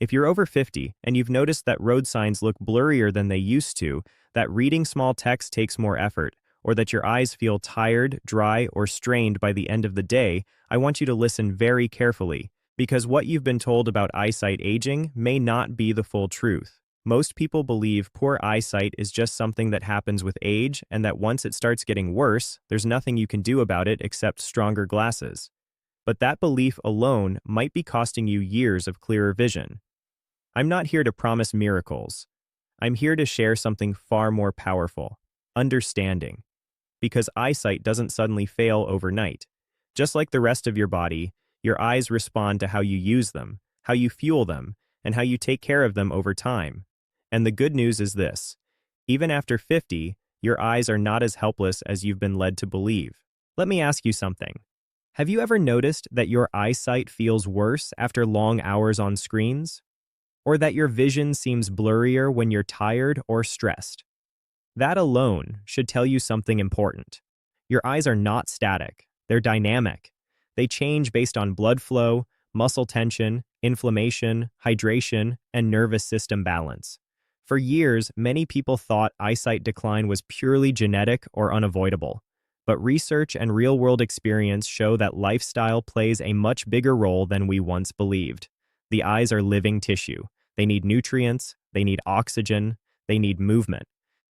If you're over 50 and you've noticed that road signs look blurrier than they used to, that reading small text takes more effort, or that your eyes feel tired, dry, or strained by the end of the day, I want you to listen very carefully, because what you've been told about eyesight aging may not be the full truth. Most people believe poor eyesight is just something that happens with age and that once it starts getting worse, there's nothing you can do about it except stronger glasses. But that belief alone might be costing you years of clearer vision. I'm not here to promise miracles. I'm here to share something far more powerful: understanding. Because eyesight doesn't suddenly fail overnight. Just like the rest of your body, your eyes respond to how you use them, how you fuel them, and how you take care of them over time. And the good news is this: even after 50, your eyes are not as helpless as you've been led to believe. Let me ask you something. Have you ever noticed that your eyesight feels worse after long hours on screens? Or that your vision seems blurrier when you're tired or stressed? That alone should tell you something important. Your eyes are not static, they're dynamic. They change based on blood flow, muscle tension, inflammation, hydration, and nervous system balance. For years, many people thought eyesight decline was purely genetic or unavoidable. But research and real-world experience show that lifestyle plays a much bigger role than we once believed. The eyes are living tissue. They need nutrients, they need oxygen, they need movement.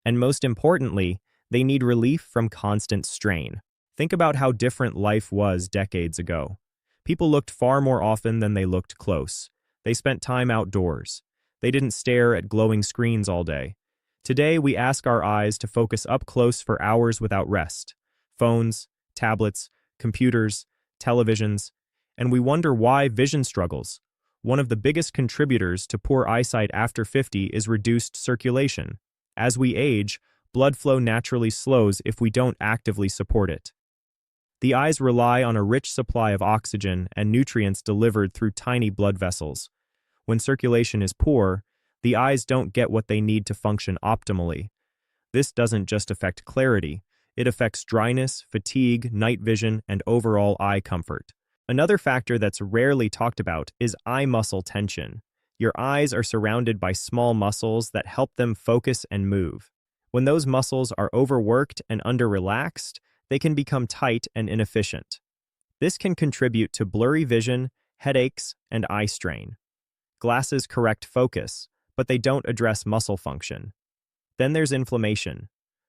And most importantly, they need relief from constant strain. Think about how different life was decades ago. People looked far more often than they looked close. They spent time outdoors. They didn't stare at glowing screens all day. Today, we ask our eyes to focus up close for hours without rest. Phones, tablets, computers, televisions, and we wonder why vision struggles. One of the biggest contributors to poor eyesight after 50 is reduced circulation. As we age, blood flow naturally slows if we don't actively support it. The eyes rely on a rich supply of oxygen and nutrients delivered through tiny blood vessels. When circulation is poor, the eyes don't get what they need to function optimally. This doesn't just affect clarity, it affects dryness, fatigue, night vision, and overall eye comfort. Another factor that's rarely talked about is eye muscle tension. Your eyes are surrounded by small muscles that help them focus and move. When those muscles are overworked and under-relaxed, they can become tight and inefficient. This can contribute to blurry vision, headaches, and eye strain. Glasses correct focus, but they don't address muscle function. Then there's inflammation.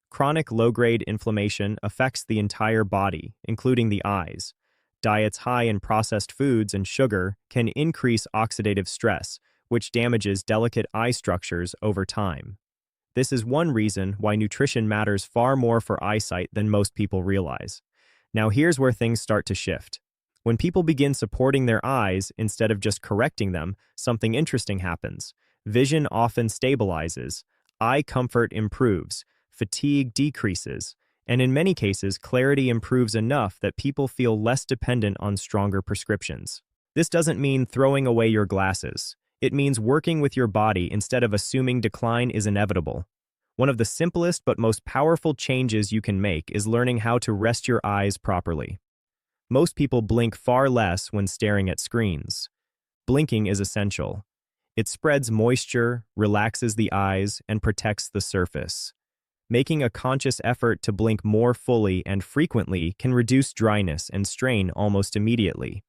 Chronic low-grade inflammation affects the entire body, including the eyes. Diets high in processed foods and sugar can increase oxidative stress, which damages delicate eye structures over time. This is one reason why nutrition matters far more for eyesight than most people realize. Now here's where things start to shift. When people begin supporting their eyes instead of just correcting them, something interesting happens. Vision often stabilizes, eye comfort improves, fatigue decreases, and in many cases, clarity improves enough that people feel less dependent on stronger prescriptions. This doesn't mean throwing away your glasses. It means working with your body instead of assuming decline is inevitable. One of the simplest but most powerful changes you can make is learning how to rest your eyes properly. Most people blink far less when staring at screens. Blinking is essential. It spreads moisture, relaxes the eyes, and protects the surface. Making a conscious effort to blink more fully and frequently can reduce dryness and strain almost immediately.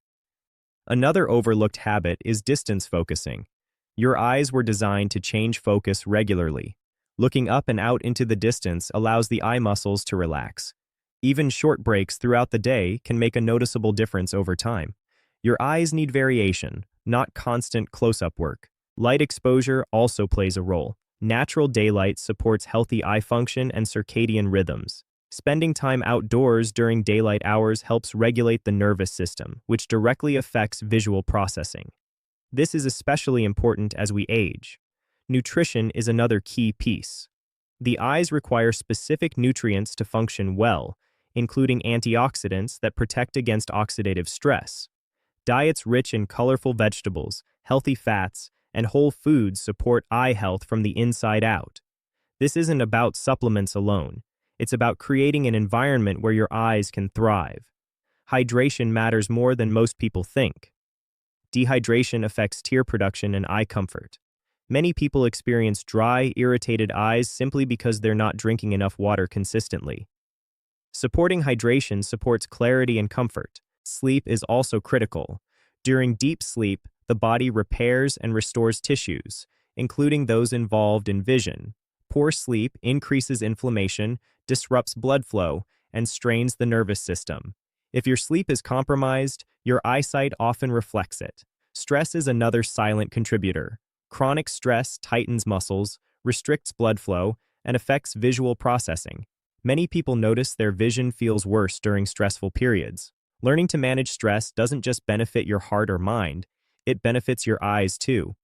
Another overlooked habit is distance focusing. Your eyes were designed to change focus regularly. Looking up and out into the distance allows the eye muscles to relax. Even short breaks throughout the day can make a noticeable difference over time. Your eyes need variation, not constant close-up work. Light exposure also plays a role. Natural daylight supports healthy eye function and circadian rhythms. Spending time outdoors during daylight hours helps regulate the nervous system, which directly affects visual processing. This is especially important as we age. Nutrition is another key piece. The eyes require specific nutrients to function well, including antioxidants that protect against oxidative stress. Diets rich in colorful vegetables, healthy fats, and whole foods support eye health from the inside out. This isn't about supplements alone. It's about creating an environment where your eyes can thrive. Hydration matters more than most people think. Dehydration affects tear production and eye comfort. Many people experience dry, irritated eyes simply because they're not drinking enough water consistently. Supporting hydration supports clarity and comfort. Sleep is also critical. During deep sleep, the body repairs and restores tissues, including those involved in vision. Poor sleep increases inflammation, disrupts blood flow, and strains the nervous system. If your sleep is compromised, your eyesight often reflects it. Stress is another silent contributor. Chronic stress tightens muscles, restricts blood flow, and affects visual processing. Many people notice their vision feels worse during stressful periods. Learning to manage stress doesn't just benefit your heart or mind, it benefits your eyes too.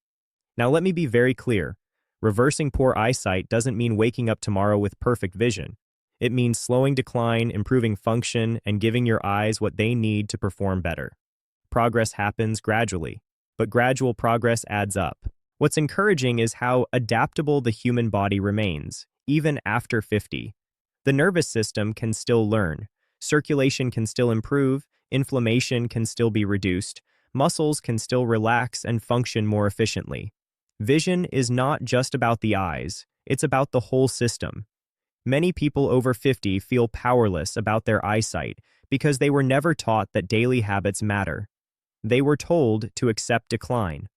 Now let me be very clear. Reversing poor eyesight doesn't mean waking up tomorrow with perfect vision. It means slowing decline, improving function, and giving your eyes what they need to perform better. Progress happens gradually, but gradual progress adds up. What's encouraging is how adaptable the human body remains, even after 50. The nervous system can still learn, circulation can still improve, inflammation can still be reduced, muscles can still relax and function more efficiently. Vision is not just about the eyes, it's about the whole system. Many people over 50 feel powerless about their eyesight because they were never taught that daily habits matter. They were told to accept decline.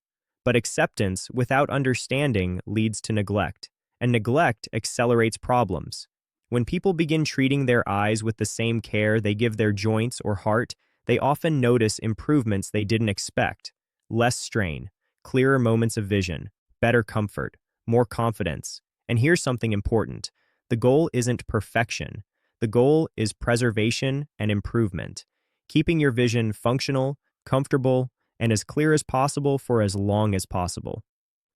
But acceptance without understanding leads to neglect, and neglect accelerates problems. When people begin treating their eyes with the same care they give their joints or heart, they often notice improvements they didn't expect. Less strain, clearer moments of vision, better comfort, more confidence. And here's something important. The goal isn't perfection. The goal is preservation and improvement. Keeping your vision functional, comfortable, and as clear as possible for as long as possible.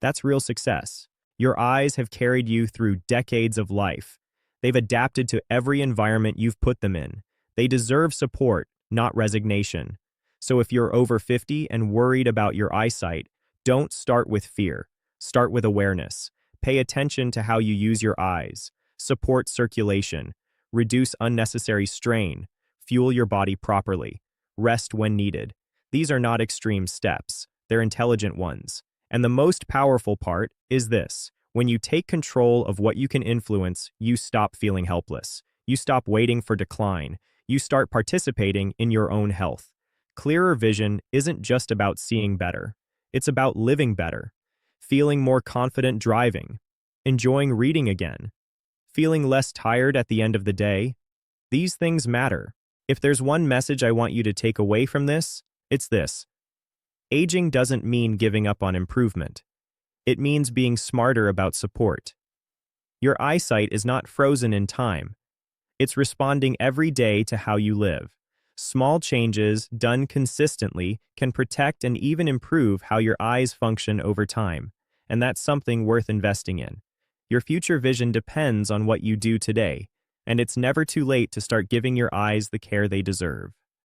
That's real success. Your eyes have carried you through decades of life. They've adapted to every environment you've put them in. They deserve support, not resignation. So if you're over 50 and worried about your eyesight, don't start with fear. Start with awareness. Pay attention to how you use your eyes. Support circulation. Reduce unnecessary strain. Fuel your body properly. Rest when needed. These are not extreme steps. They're intelligent ones. And the most powerful part is this. When you take control of what you can influence, you stop feeling helpless. You stop waiting for decline. You start participating in your own health. Clearer vision isn't just about seeing better. It's about living better. Feeling more confident driving. Enjoying reading again. Feeling less tired at the end of the day. These things matter. If there's one message I want you to take away from this, it's this. Aging doesn't mean giving up on improvement. It means being smarter about support. Your eyesight is not frozen in time. It's responding every day to how you live. Small changes, done consistently, can protect and even improve how your eyes function over time. And that's something worth investing in. Your future vision depends on what you do today, and it's never too late to start giving your eyes the care they deserve.